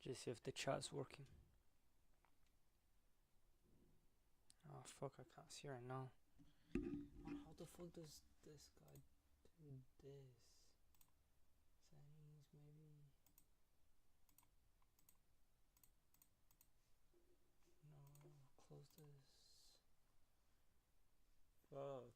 Just see if the chat's working. Oh fuck, I can't see right now. Man, how the fuck does this guy do this? Settings, maybe? No, close this. Fuck,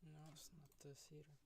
no, it's not this either.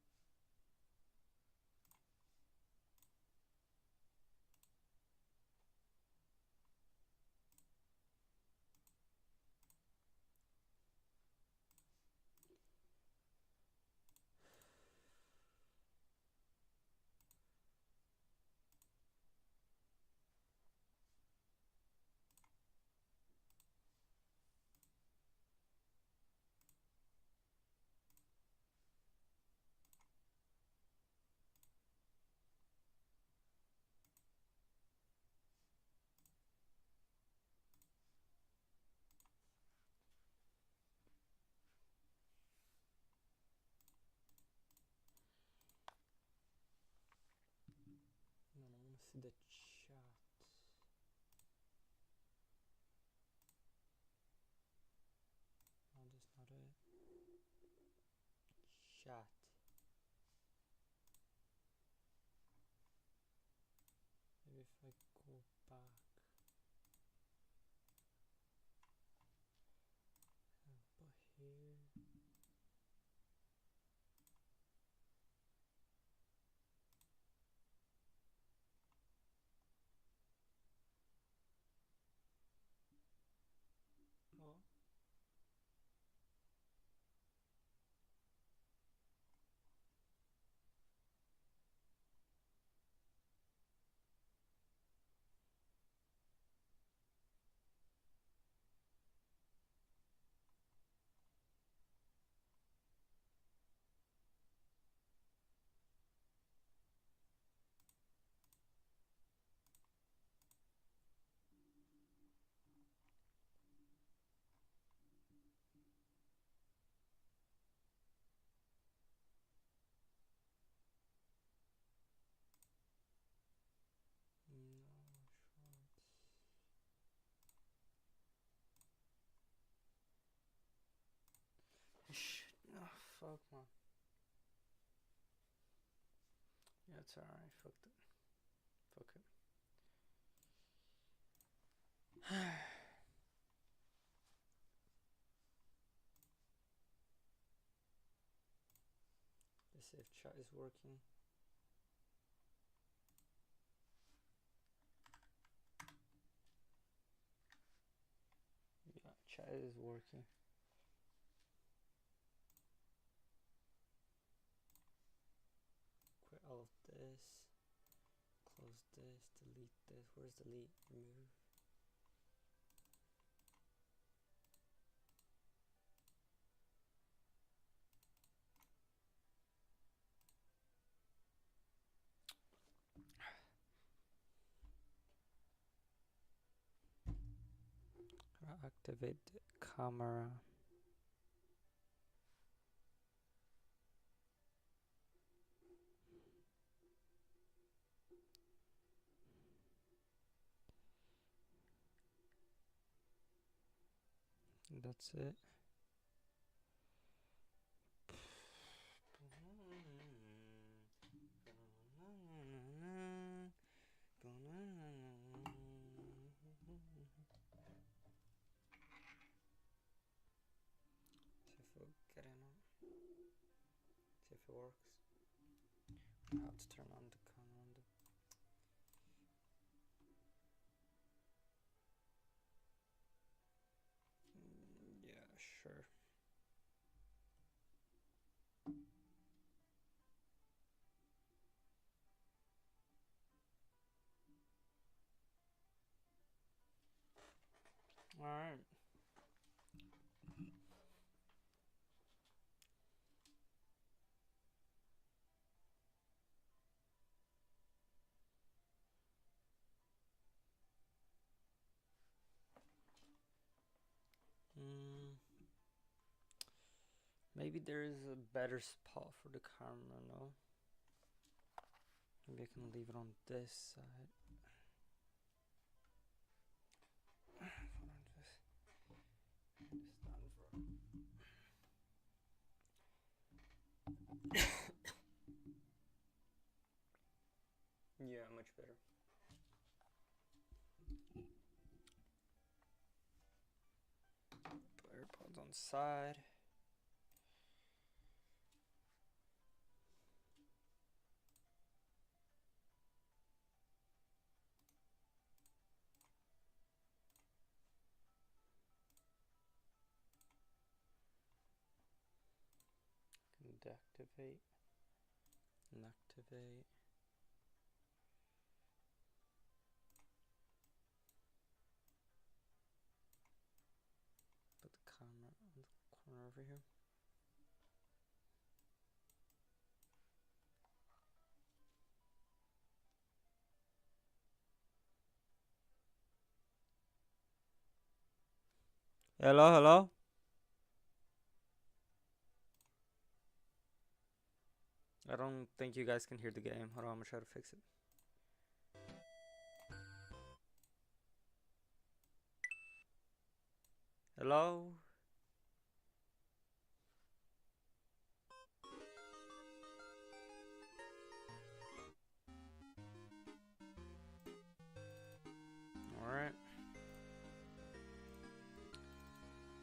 No, I wanna see the chat. No, that's not it. Chat. Maybe if I go back. But here. Oh. No shorts. Shit. Oh, fuck, man. Yeah, it's alright. Fucked it. Fuck it. Let's see if chat is working. Yeah, chat is working. Quit all of this. Close this. Delete this. Where's delete? Remove. Activate the camera. That's it. See if we get in on. See if it works. I have to turn on the camera. Yeah, sure. Alright. Maybe there is a better spot for the camera, no? Maybe I can leave it on this side. Yeah, much better. Put AirPods on the side. Deactivate. Inactivate. Put the camera on the corner over here. Hello, hello? I don't think you guys can hear the game. Hold on, I'm gonna try to fix it. Hello? Alright.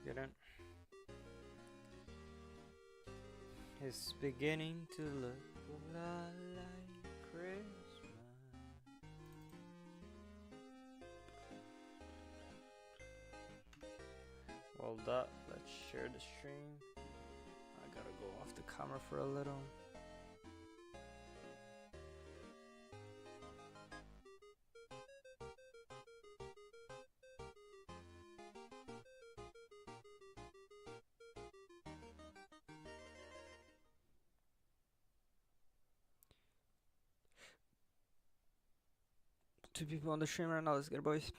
Get in. It's beginning to look a lot like Christmas. Well, let's share the stream. I gotta go off the camera for a little. Two people on the stream right now. Let's get it, boys.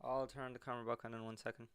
I'll turn the camera back on in 1 second.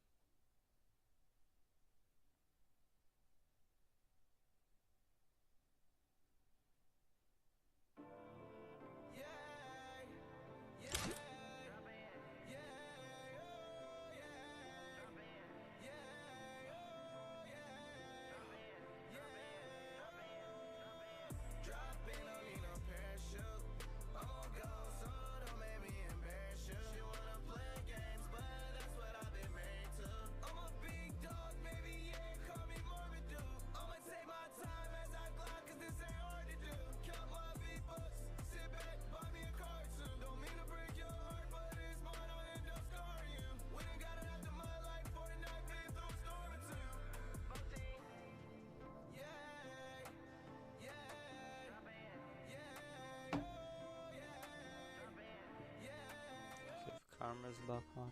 Camera's back on.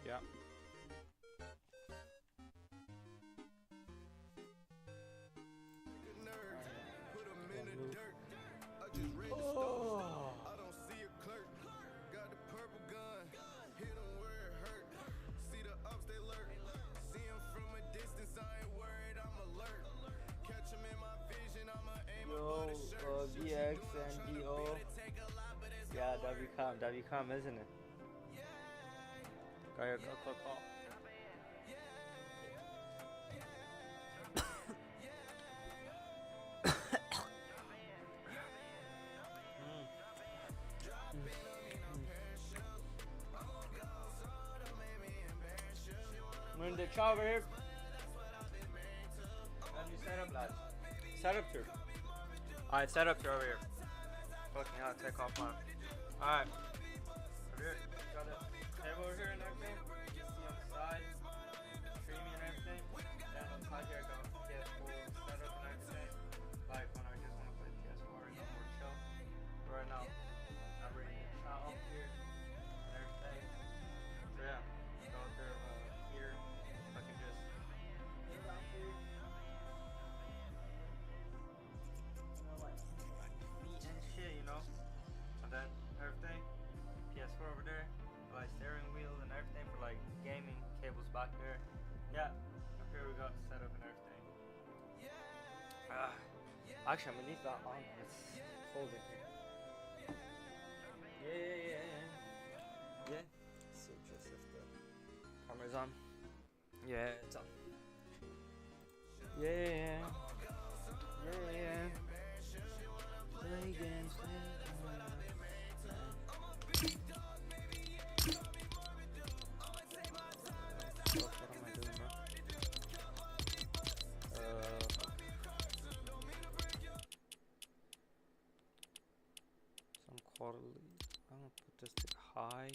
Yeah. Oh. I don't see a clerk. Got the purple gun. Hit him where it hurt. See the ups, they lurk. See him from a distance, I ain't worried, I'm alert. Catch him in my vision, I'ma aim above the shirt. BX and DO. Yeah, WCOM, isn't it? Go here, go. I'm in the chat over here. And you set up, lads. Set up here. Alright, set up here over here. Fucking hell, take off mine. Alright. Over here. Got the table over here and everything. You see on the side. Streaming and everything. Then on the side here, I got PS4 setup and everything. Like when I just want to play PS4 and I'm more chill. Right now. back here. Yeah, here we got set up and everything. Actually, I'm gonna leave that on. It's cold in here. Yeah. So just if the camera's on. Yeah, it's on. Yeah. Play games. What am I doing, bro? Some quarterly. I'm gonna put this to high.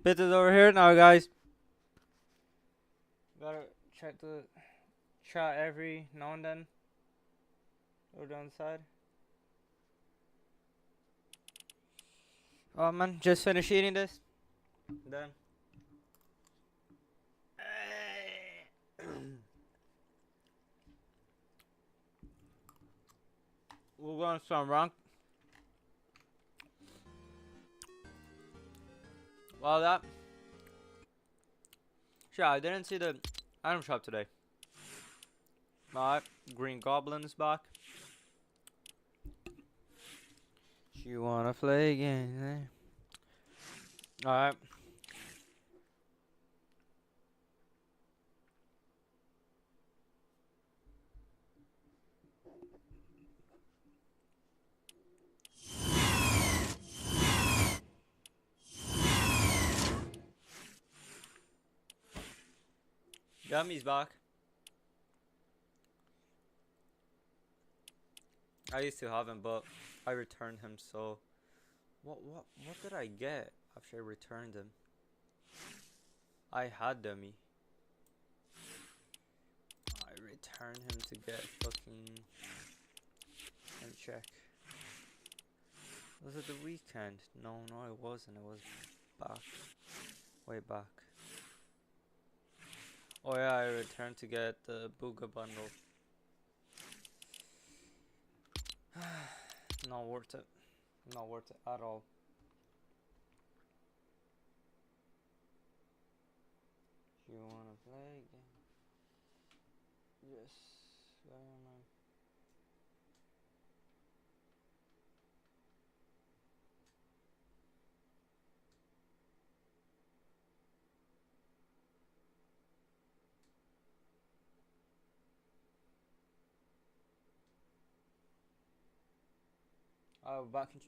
Bit is over here now, guys. Gotta check the chat every now and then. Over down the side. Oh man, just finished eating this. Done. We're going to some rank. Well, that. Sure, I didn't see the item shop today. Alright, Green Goblin's back. You wanna play again? Alright. Gummy's back. I used to have him, but I returned him. So, what did I get after I returned him? I had Dummy. I returned him to get fucking. Let me check. Was it the weekend? No, it wasn't. It was back, way back. Oh yeah, I returned to get the Booga bundle. Not worth it. Not worth it at all. You wanna play again? Yes. I don't know. Back in.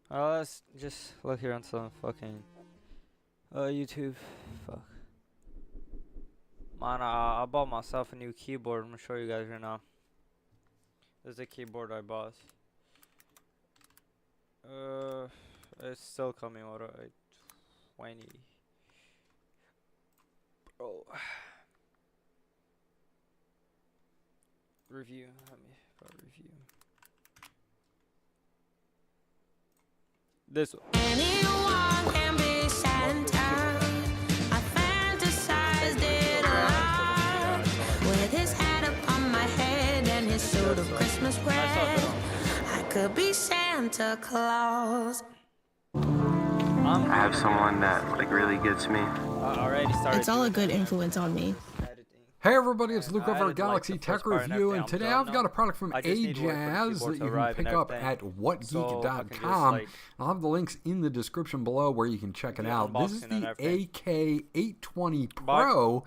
Let's just look here on some fucking YouTube. Fuck. Man, I bought myself a new keyboard. I'm gonna show you guys right now. This is the keyboard I bought. It's still coming out at 20. Bro. Review. Let me review. This one. Anyone can be Santa. I fantasized it aloud. With his hat upon my head and his suit of Christmas red, I could be Santa Claus. I have someone that really gets me. Already started. It's all a good influence on me. Hey everybody, it's Luke of our Galaxy Tech Review, and today I've got a product from Ajaz that you can pick up at whatgeek.com. I'll have the links in the description below where you can check it out. This is the AK820 Pro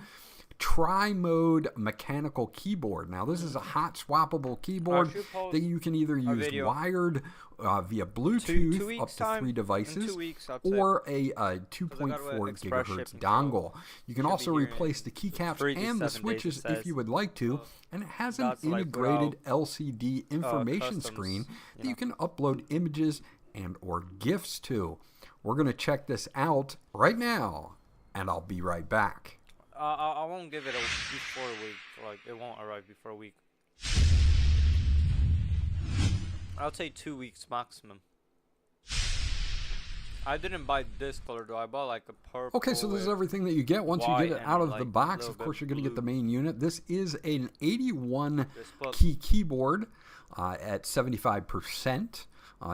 tri-mode mechanical keyboard. Now this is a hot swappable keyboard that you can either use wired via Bluetooth up to 3 devices or a 2.4 gigahertz dongle. You can also replace the keycaps and the switches if you would like to, and it has an integrated LCD information screen that you can upload images and or GIFs to. We're going to check this out right now, and I'll be right back. I won't give it before a week. Like, it won't arrive before a week. I'll say 2 weeks maximum. I didn't buy this color though. I bought like a purple. Okay, so this is everything that you get once you get it out of the box. Of course, you're going to get the main unit. This is an 81 key keyboard at 75%.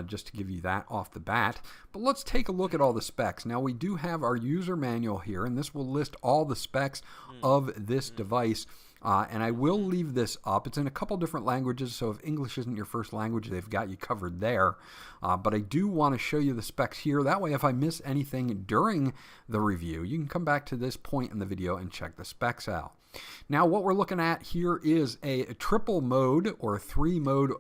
Just to give you that off the bat. But let's take a look at all the specs. Now, we do have our user manual here, and this will list all the specs of this device. And I will leave this up. It's in a couple different languages, so if English isn't your first language, they've got you covered there. But I do want to show you the specs here. That way, if I miss anything during the review, you can come back to this point in the video and check the specs out. Now, what we're looking at here is a triple mode or 3-mode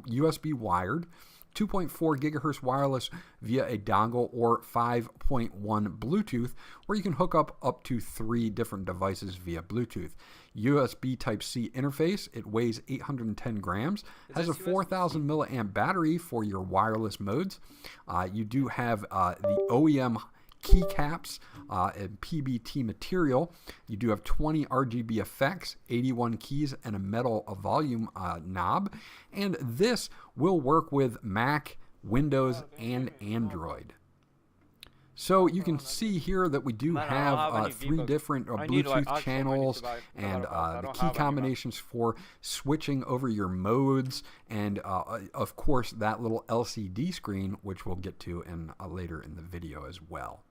USB wired, 2.4 gigahertz wireless via a dongle, or 5.1 Bluetooth, where you can hook up to 3 different devices via Bluetooth. USB Type-C interface. It weighs 810 grams. Has a 4,000 milliamp battery for your wireless modes. You do have the OEM keycaps and PBT material. You do have 20 RGB effects, 81 keys, and a metal volume knob. And this will work with Mac, Windows, and Android. So you can see here that we do have 3 different Bluetooth channels and the key combinations for switching over your modes, and of course that little LCD screen, which we'll get to later in the video as well.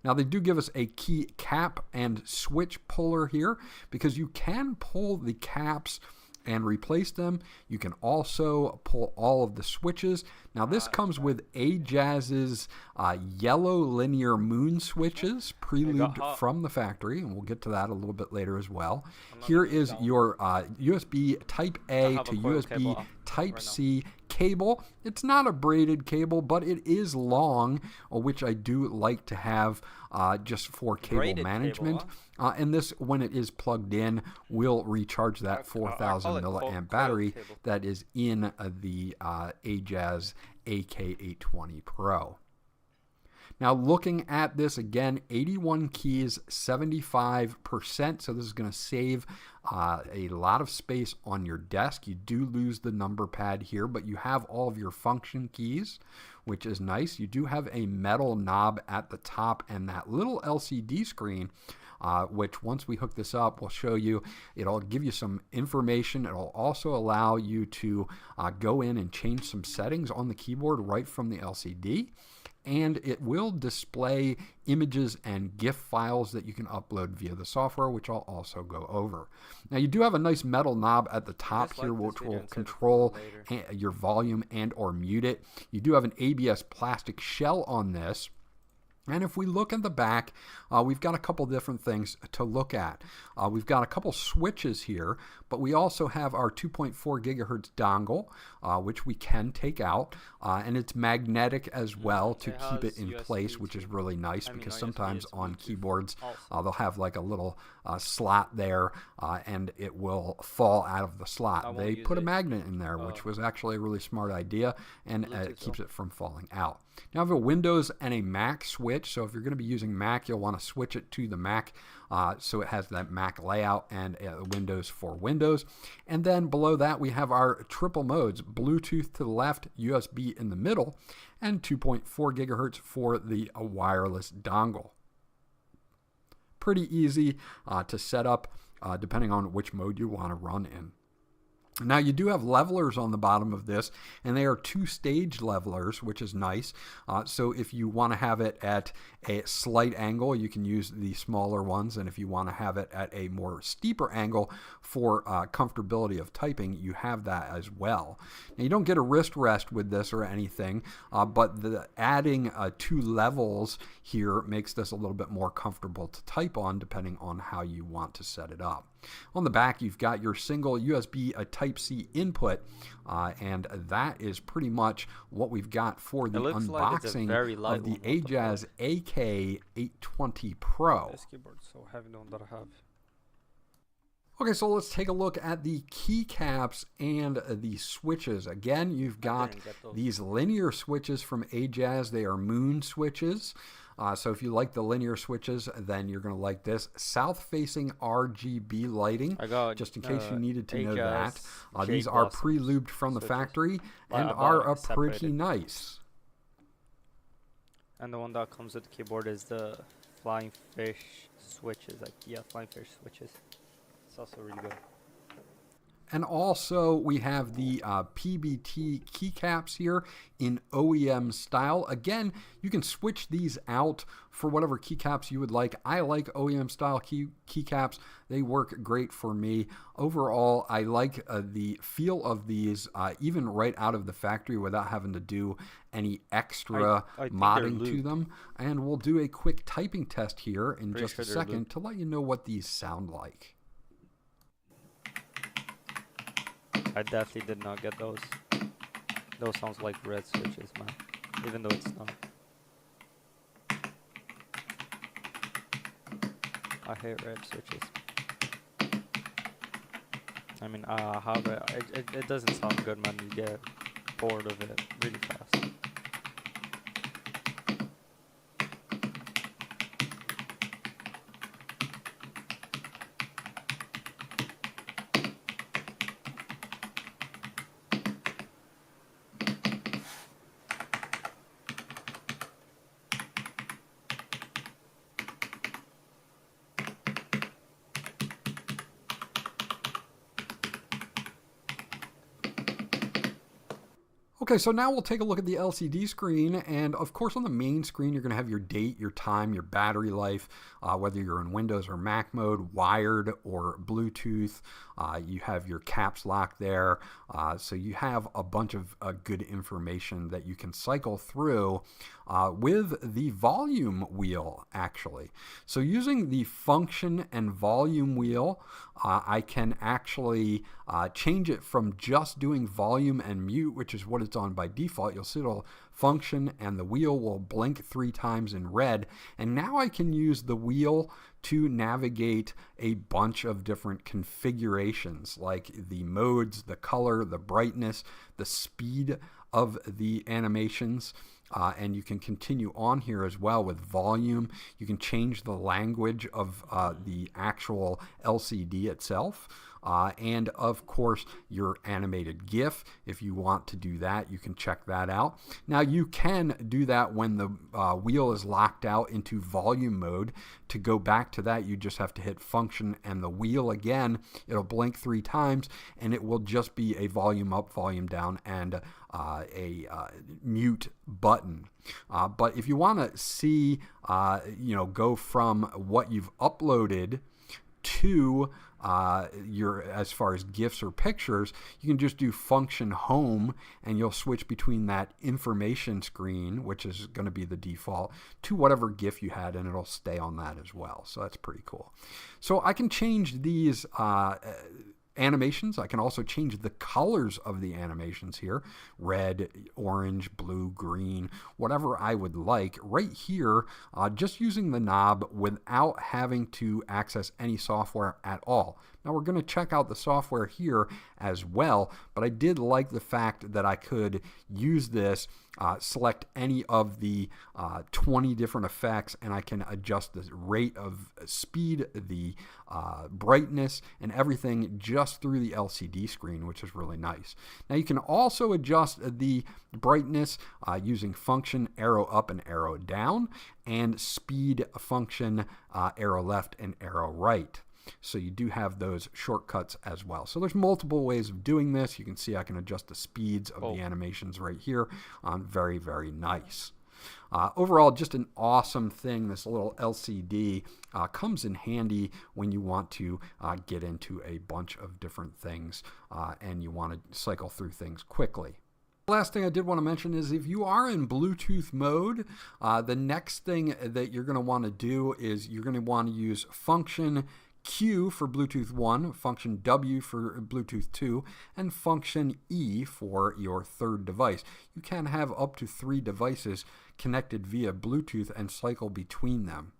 Now, they do give us a key cap and switch puller here, because you can pull the caps and replace them. You can also pull all of the switches. Now, this comes with Ajazz's yellow linear moon switches, prelubed from the factory, and we'll get to that a little bit later as well. Here is your USB Type-A to USB Type-C cable. It's not a braided cable, but it is long, which I do like to have just for cable management. And this, when it is plugged in, will recharge that 4,000 milliamp battery that is in the Ajazz AK820 Pro. Now, looking at this again, 81 keys, 75%. So this is going to save a lot of space on your desk. You do lose the number pad here, but you have all of your function keys, which is nice. You do have a metal knob at the top and that little LCD screen, which once we hook this up, we'll show you. It'll give you some information. It'll also allow you to go in and change some settings on the keyboard right from the LCD. And it will display images and GIF files that you can upload via the software, which I'll also go over. Now, you do have a nice metal knob at the top here, which will control your volume and or mute it. You do have an ABS plastic shell on this. And if we look at the back, we've got a couple different things to look at. We've got a couple switches here, but we also have our 2.4 gigahertz dongle, which we can take out. And it's magnetic as well to keep it in place, which is really nice, because sometimes on keyboards, they'll have like a little slot there, and it will fall out of the slot. They put a magnet in there, which was actually a really smart idea, and it keeps it from falling out. Now, I have a Windows and a Mac switch, so if you're going to be using Mac, you'll want to switch it to the Mac, so it has that Mac layout, and Windows for Windows. And then below that, we have our triple modes: Bluetooth to the left, USB in the middle, and 2.4 gigahertz for the wireless dongle. Pretty easy to set up depending on which mode you want to run in. Now, you do have levelers on the bottom of this, and they are 2-stage levelers, which is nice. So if you want to have it at a slight angle, you can use the smaller ones. And if you want to have it at a more steeper angle for comfortability of typing, you have that as well. Now, you don't get a wrist rest with this or anything, but adding 2 levels here makes this a little bit more comfortable to type on, depending on how you want to set it up. On the back, you've got your single USB Type-C input, and that is pretty much what we've got for the unboxing of the Ajazz AK820 Pro. This keyboard is so heavy, don't that have. Okay, so let's take a look at the keycaps and the switches. Again, you've got these linear switches from Ajaz. They are moon switches. So if you like the linear switches, then you're going to like this. South-facing RGB lighting, just in case you needed to know that. These are pre-lubed from the factory and are pretty nice. And the one that comes with the keyboard is the flying fish switches. Like, yeah, flying fish switches. It's also really good. And also, we have the PBT keycaps here in OEM style. Again, you can switch these out for whatever keycaps you would like. I like OEM style keycaps. They work great for me. Overall, I like the feel of these even right out of the factory without having to do any extra modding to them. And we'll do a quick typing test here in just a second to let you know what these sound like. I definitely did not get those. Those sounds like red switches, man. Even though it's not. I hate red switches. I mean, however, it doesn't sound good, man. You get bored of it really fast. Okay, so now we'll take a look at the LCD screen, and of course on the main screen you're going to have your date, your time, your battery life, whether you're in Windows or Mac mode, wired or Bluetooth. You have your caps lock there, so you have a bunch of good information that you can cycle through with the volume wheel, actually. So using the function and volume wheel, I can actually change it from just doing volume and mute, which is what it's on by default. You'll see it'll function and the wheel will blink 3 times in red. And now I can use the wheel to navigate a bunch of different configurations, like the modes, the color, the brightness, the speed of the animations. And you can continue on here as well with volume. You can change the language of the actual LCD itself. And of course your animated GIF. If you want to do that, you can check that out. Now you can do that when the wheel is locked out into volume mode. To go back to that, you just have to hit function and the wheel again. It'll blink 3 times and it will just be a volume up, volume down, and a mute button. But if you want to see, go from what you've uploaded to your, as far as GIFs or pictures, you can just do function home and you'll switch between that information screen, which is going to be the default, to whatever GIF you had, and it'll stay on that as well. So that's pretty cool. So I can change these animations. I can also change the colors of the animations here: red, orange, blue, green, whatever I would like right here, just using the knob without having to access any software at all. Now we're going to check out the software here as well, but I did like the fact that I could use this, select any of the 20 different effects, and I can adjust the rate of speed, the brightness, and everything just through the LCD screen, which is really nice. Now you can also adjust the brightness using function arrow up and arrow down, and speed function arrow left and arrow right. So you do have those shortcuts as well. So there's multiple ways of doing this. You can see I can adjust the speeds of the animations right here. Very, very nice. Overall, just an awesome thing. This little LCD comes in handy when you want to get into a bunch of different things and you want to cycle through things quickly. Last thing I did want to mention is if you are in Bluetooth mode, the next thing that you're going to want to do is you're going to want to use function Q for Bluetooth 1, function W for Bluetooth 2, and function E for your third device. You can have up to 3 devices connected via Bluetooth and cycle between them.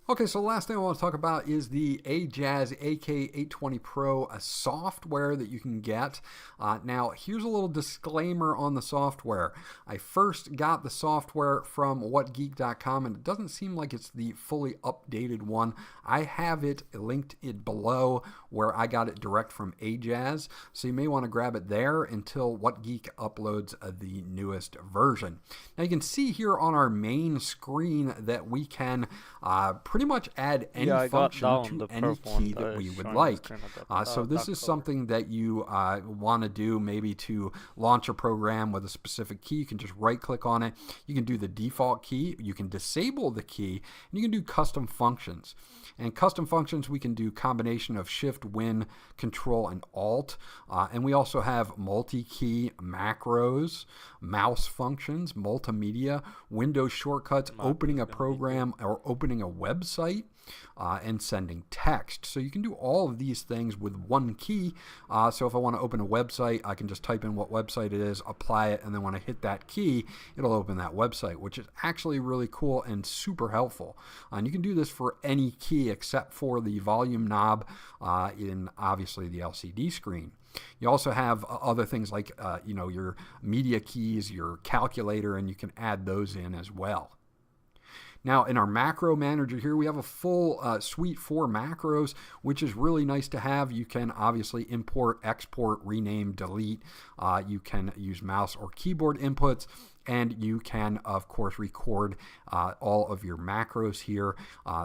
Okay, so the last thing I want to talk about is the Ajaz AK820 Pro, a software that you can get. Now, here's a little disclaimer on the software. I first got the software from whatgeek.com, and it doesn't seem like it's the fully updated one. I have it linked below where I got it direct from Ajaz, so you may want to grab it there until WhatGeek uploads the newest version. Now, you can see here on our main screen that we can pretty much add any function to any key that we would like. So this is something that you want to do maybe to launch a program with a specific key. You can just right click on it. You can do the default key. You can disable the key. And you can do custom functions. And custom functions, we can do combination of Shift, Win, Control, and Alt. And we also have multi-key macros, mouse functions, multimedia, Windows shortcuts, opening a program or opening a website, and sending text. So you can do all of these things with one key. So if I want to open a website, I can just type in what website it is, apply it, and then when I hit that key, it'll open that website, which is actually really cool and super helpful. And you can do this for any key except for the volume knob in obviously the LCD screen. You also have other things like your media keys, your calculator, and you can add those in as well. Now, in our macro manager here, we have a full suite for macros, which is really nice to have. You can obviously import, export, rename, delete. You can use mouse or keyboard inputs. And you can, of course, record all of your macros here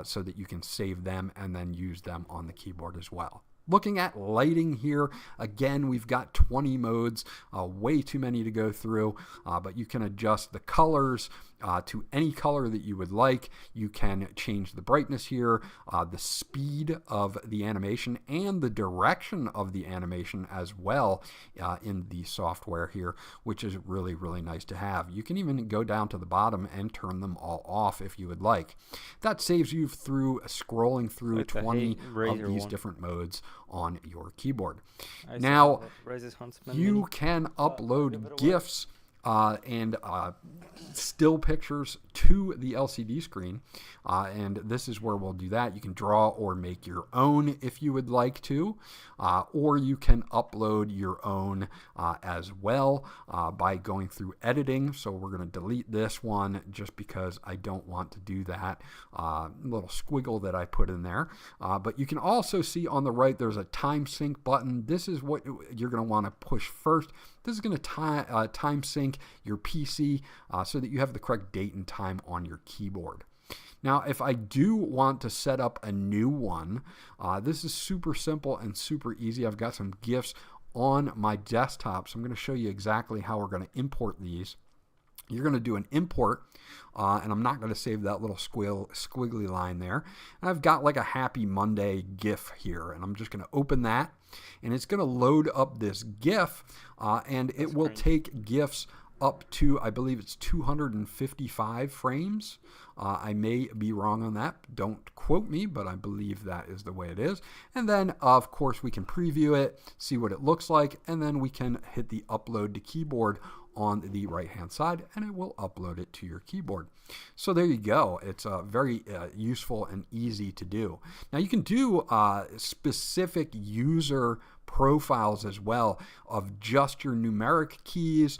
so that you can save them and then use them on the keyboard as well. Looking at lighting here, again, we've got 20 modes, way too many to go through, but you can adjust the colors to any color that you would like. You can change the brightness here, the speed of the animation, and the direction of the animation as well in the software here, which is really, really nice to have. You can even go down to the bottom and turn them all off if you would like. That saves you through scrolling through 20 of these different modes on your keyboard. Now, you can upload GIFs and still pictures to the LCD screen, and this is where we'll do that. You can draw or make your own if you would like to, or you can upload your own as well by going through editing. So we're going to delete this one just because I don't want to do that little squiggle that I put in there. But you can also see on the right there's a time sync button. This is what you're going to want to push first. This is going to time sync your PC so that you have the correct date and time on your keyboard. Now, if I do want to set up a new one, this is super simple and super easy. I've got some GIFs on my desktop, so I'm going to show you exactly how we're going to import these. You're going to do an import, and I'm not going to save that little squiggly line there. And I've got like a Happy Monday GIF here, and I'm just going to open that, and it's going to load up this GIF, and it will take GIFs up to, I believe it's 255 frames. I may be wrong on that. Don't quote me, but I believe that is the way it is. And then, of course, we can preview it, see what it looks like, and then we can hit the upload to keyboard on the right-hand side, and it will upload it to your keyboard. So there you go. It's very useful and easy to do. Now, you can do specific user profiles as well of just your numeric keys,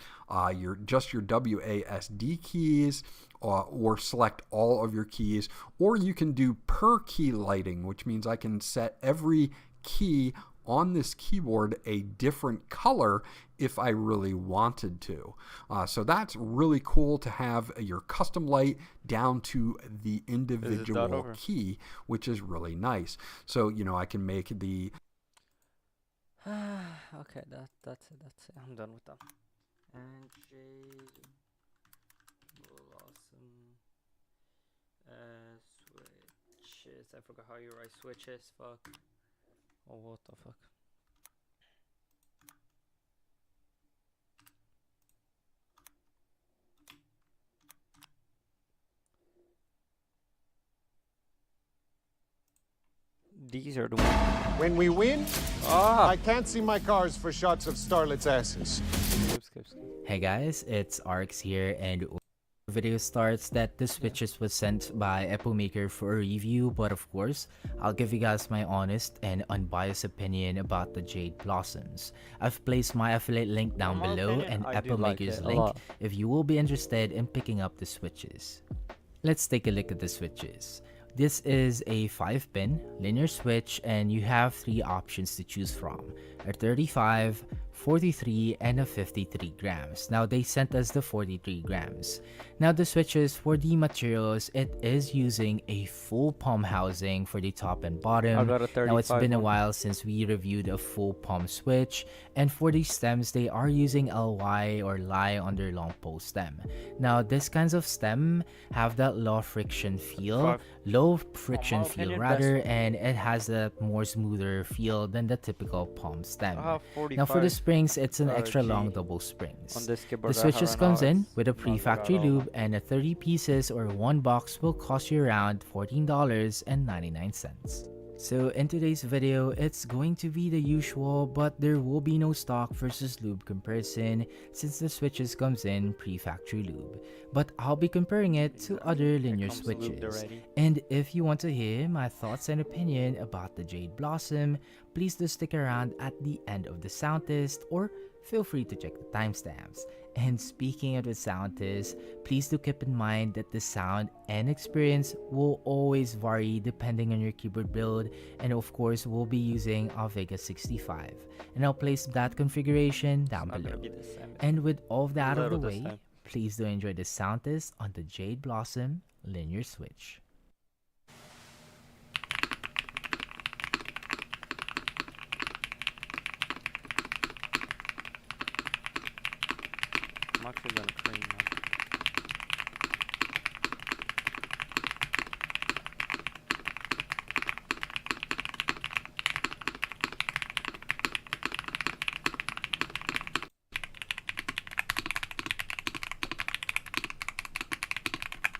just your WASD keys, or select all of your keys, or you can do per key lighting, which means I can set every key on this keyboard a different color if I really wanted to. So that's really cool to have your custom light down to the individual key, which is really nice. So, I can make the... Okay, that's it. I'm done with that. And switches. I forgot how you write switches. Fuck. Oh, what the fuck? These are the ones. When we win, I can't see my cars for shots of starlets' asses. Skip. Hey guys, it's Arx here, and Video starts that the switches was sent by Apple Maker for a review, but of course I'll give you guys my honest and unbiased opinion about the Jade Blossoms. I've placed my affiliate link down My below opinion, and I Apple do like Maker's it a link lot. if you will be interested in picking up the switches. Let's take a look at the switches. This is a 5-pin linear switch and you have 3 options to choose from, a 35, 43, and a 53 grams. Now they sent us the 43 grams. Now the switches, for the materials, it is using a full palm housing for the top and bottom. I got a 35 now it's been a one. while since we reviewed a full palm switch, and for the stems they are using LY or lie under long pole stem. Now this kinds of stem have that low friction feel, opinion, rather, best one. and it has a more smoother feel than the typical palm stem. I have 45. Now for the springs, it's an extra G long double springs. on this keyboard The I have switches right comes now, in it's with a not good pre-factory at all. lube, and a 30 pieces or 1 box will cost you around $14.99. So in today's video, it's going to be the usual, but there will be no stock versus lube comparison since the switches comes in pre-factory lube. But I'll be comparing it to other linear comes lubed switches. already. And if you want to hear my thoughts and opinion about the Jade Blossom, please do stick around at the end of the sound test, or feel free to check the timestamps. And speaking of the sound test, please do keep in mind that the sound and experience will always vary depending on your keyboard build, and of course we'll be using a Vega 65, and I'll place that configuration down Not below. gonna be the same. And with all of that out of the Little this way, time. please do enjoy the sound test on the Jade Blossom linear switch. I'm actually gonna clean now.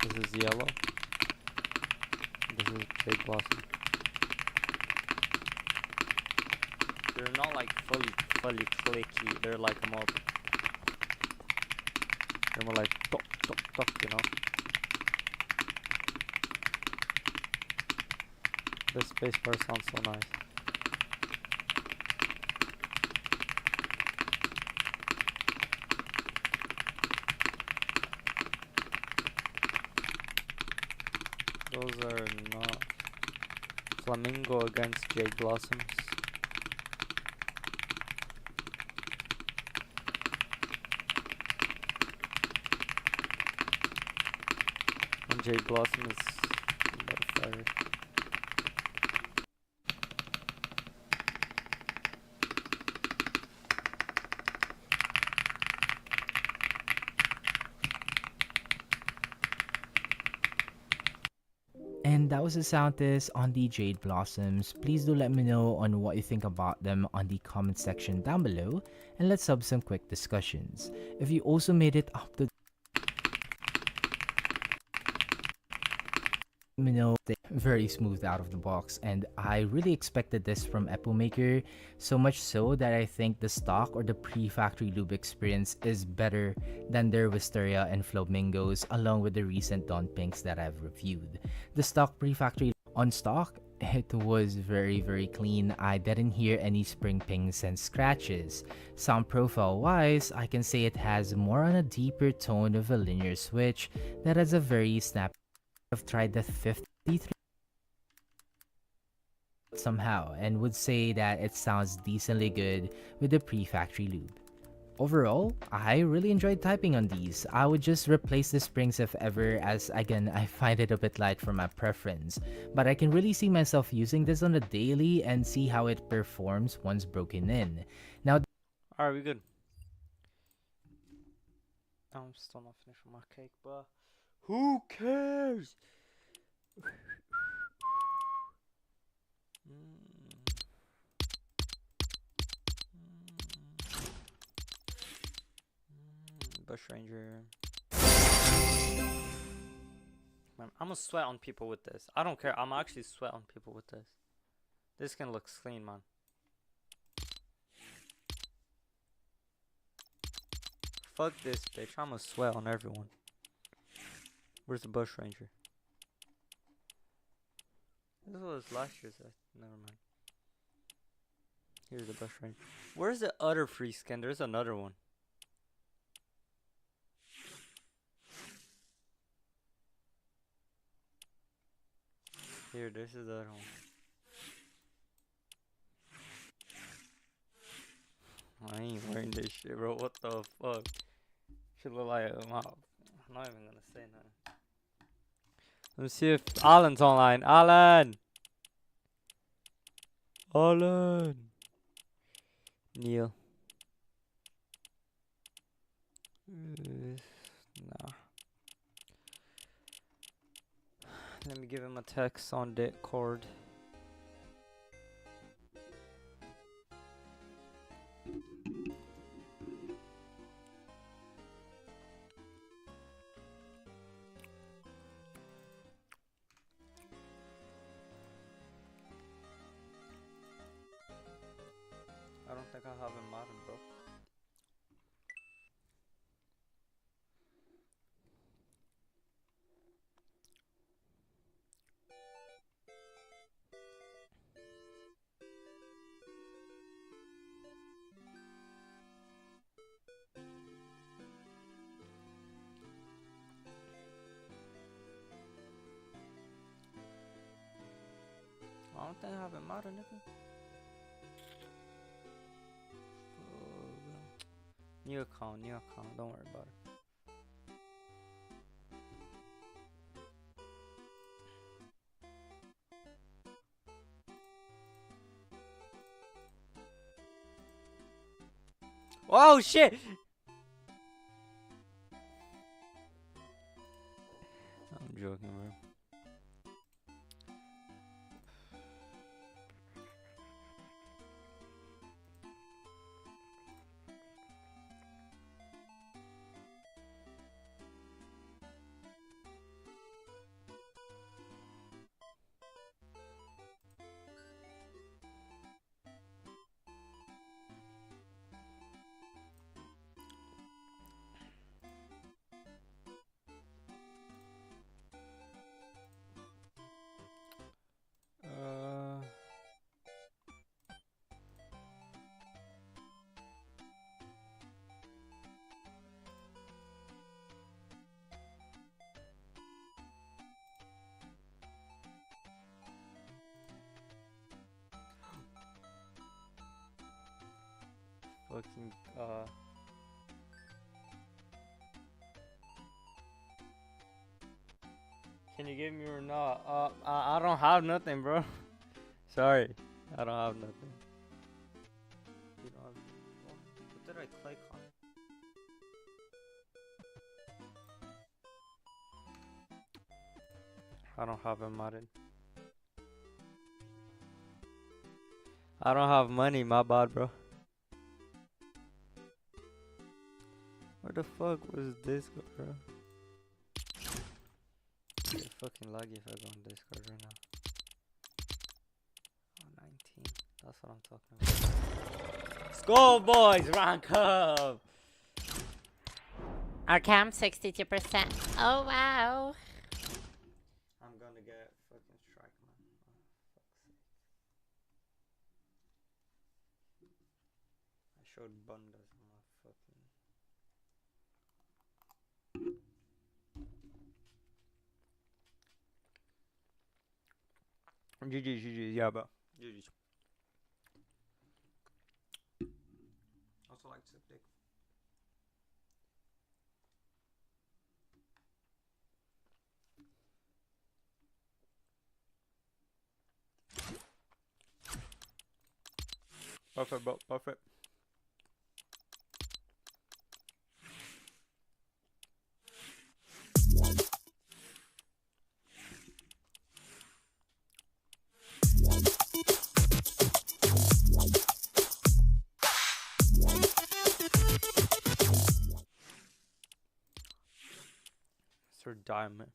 This is yellow. This is Jade Blossom. They're not like fully clicky. They're like more. They're more like tok tok tok, you know. The spacebar sounds so nice. Those are not Flamingo against Jade Blossoms. And Jade Blossom is about fire. And that was the sound test on the Jade Blossoms. Please do let me know on what you think about them on the comment section down below, and let's have some quick discussions. If you also made it up to, let me know. They're very smooth out of the box, and I really expected this from Apple Maker, so much so that I think the stock or the pre-factory lube experience is better than their Wisteria and Flamingos, along with the recent Dawn Pinks that I've reviewed. The stock pre-factory on stock, it was very clean. I didn't hear any spring pings and scratches. Sound profile wise, I can say it has more on a deeper tone of a linear switch that has a very snappy. I've tried the 53 somehow and would say that it sounds decently good with the pre-factory lube. Overall, I really enjoyed typing on these. I would just replace the springs if ever, as again I find it a bit light for my preference, but I can really see myself using this on a daily and see how it performs once broken in. Now, Alright, we good. I'm still not finished with my cake, but who cares? Bush Ranger. Man, I'm gonna sweat on people with this. I don't care. I'm actually sweat on people with this. This skin looks clean, man. Fuck this bitch. I'm gonna sweat on everyone. Where's the bush ranger? This was last year's. Never mind. Here's the bush ranger. Where's the other free skin? There's another one. Here, this is the other one. I ain't wearing this shit, bro. What the fuck? Should look like I'm not even gonna say nothing. Let me see if Alan's online. Alan! Neil. Nah. Let me give him a text on Discord. I don't think I have him modern, bro. I don't think I have him modern, nigga. New account, don't worry about it. Oh shit! I'm joking, bro. Fucking can you give me or not? I don't have nothing, bro. Sorry, I don't have nothing. You don't have. What did I click on? I don't have him modded. I don't have money, my bad, bro. Where the fuck was Discord, bro? It's fucking laggy if I go on Discord right now. Oh, 19. That's what I'm talking about. Skull boys, rank up! Our cam 62%. Oh wow. I'm gonna get fucking strike, man. Oh, fuck's sake. I showed bundas on my fucking. GG, yeah, bro. GG. Also like to dick. Perfect, bro. Perfect. Sir Diamond.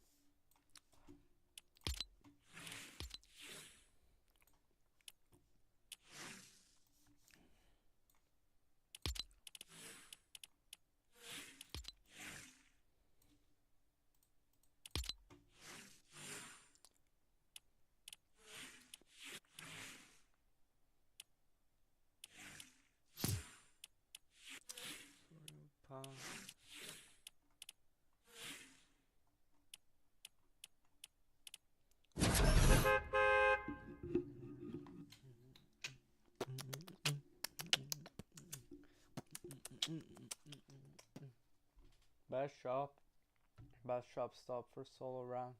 Best shop. Best shop stop for solo round.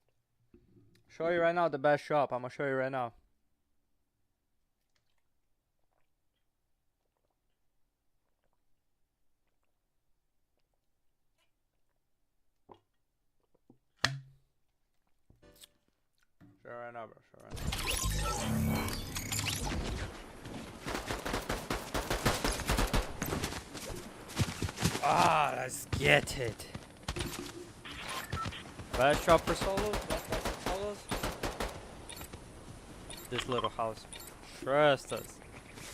Show you right now the best shop. I'm gonna show you right now. Show you right now, bro. Show you right now. Ah, let's get it. Best shop for solos? Best shop for solos? This little house. Trust us.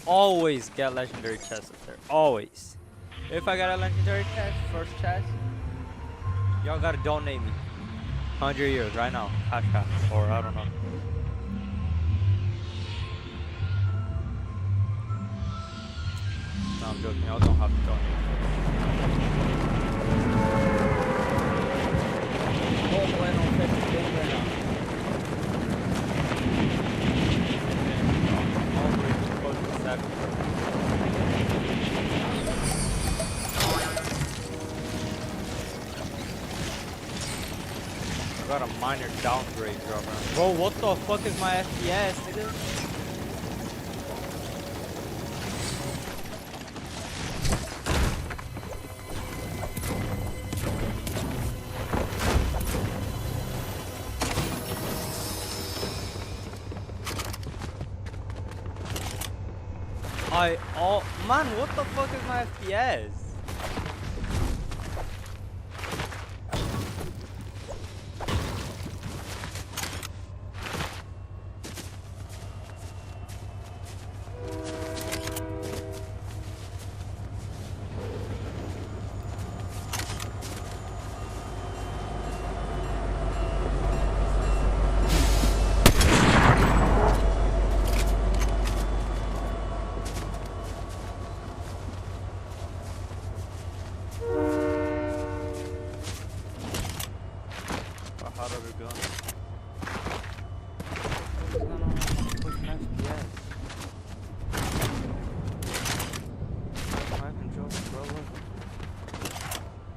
Always get legendary chests up there. Always. If I got a legendary chest, first chest, y'all gotta donate me 100 years right now. Cash out. Or I don't know. No, I'm joking. Y'all don't have to donate. Oh, bueno, 50 days right now. I got a minor downgrade drop. Bro, what the fuck is my FPS, nigga? Man, what the fuck is my FPS?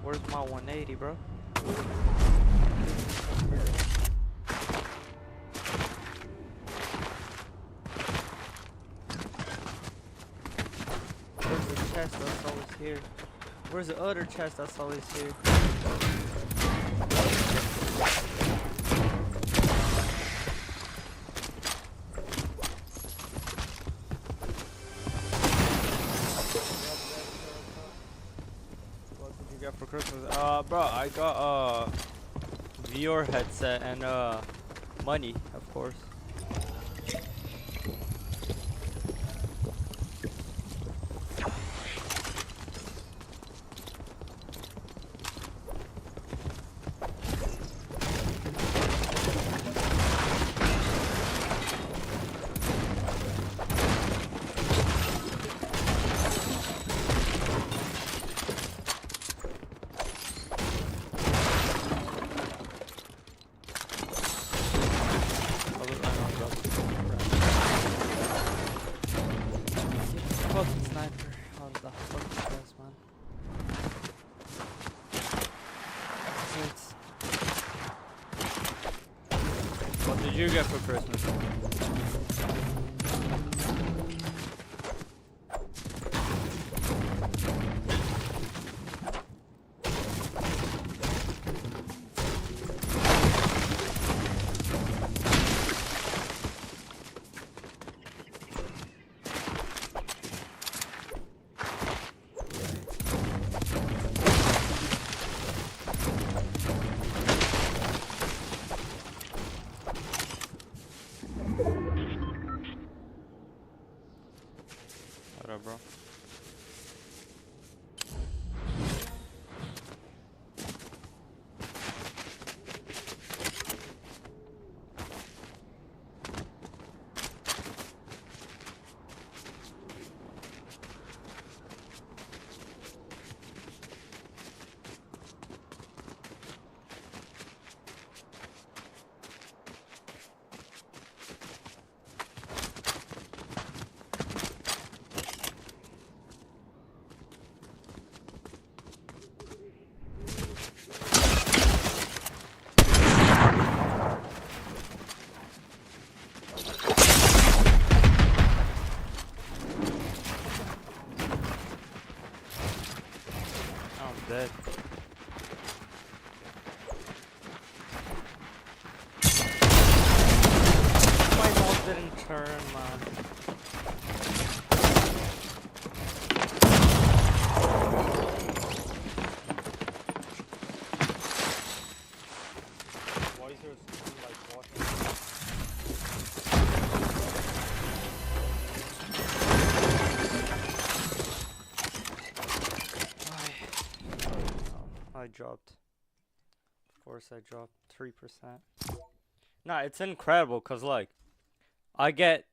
Where's my 180, bro? Where's the chest that's always here? Where's the other chest that's always here? For Christmas, bro, I got VR headset and money, of course. What did you get for Christmas? Bro. turn, man. Why is there something like water? I dropped. Of course I dropped 3%. Nah, it's incredible cause like I get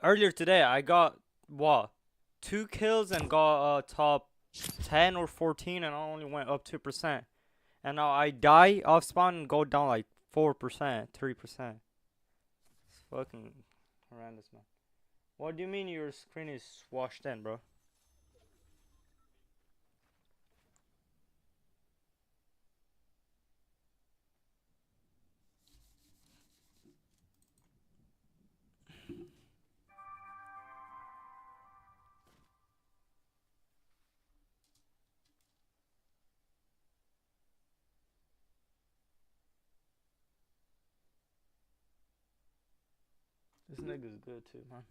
earlier today I got what 2 kills and got top 10 or 14 and I only went up 2%. And now I die off spawn and go down like 4%, 3%. It's fucking horrendous, man. What do you mean your screen is washed in, bro? This nigga's good too, man.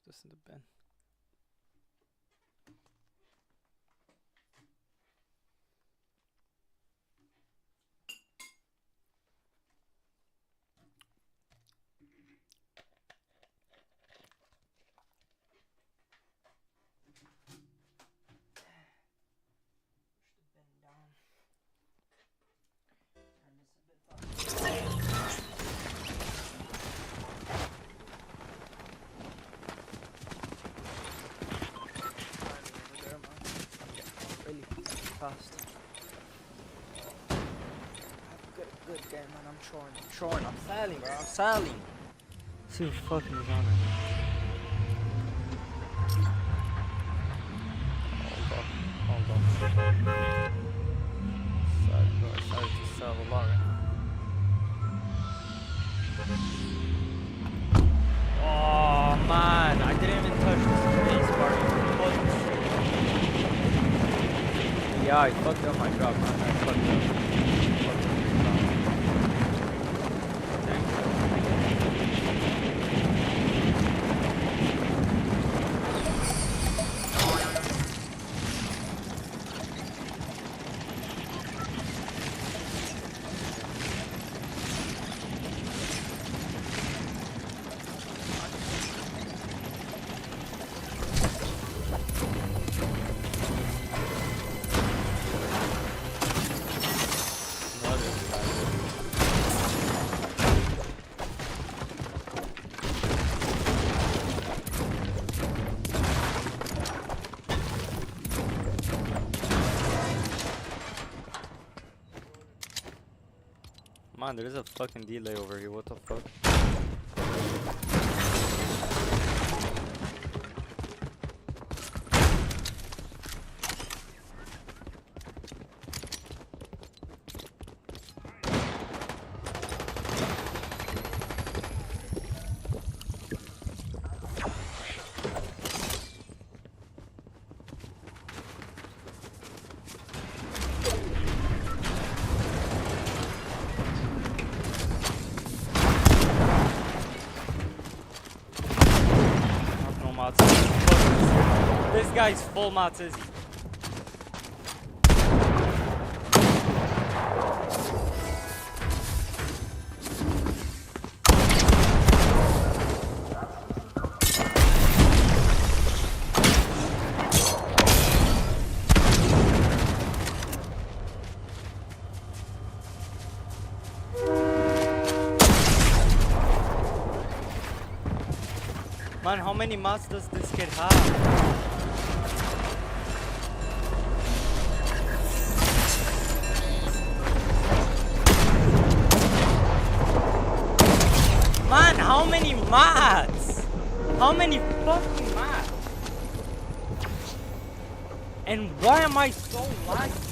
Put this in the bin. Fast. Good game, man. I'm trying. I'm selling, bro. I'm selling. See who fucking is on right now. Hold on. Sorry, bro. I started to sell a lot right now. Oh man, I didn't even touch the space bar. Yeah, I fucked up my drop, man. I fucked up. Man, there is a fucking delay over here. What the fuck? This guy's full Matsizzy. Man, how many mods does this kid have? Man, how many mods? How many fucking mods? And why am I so laggy?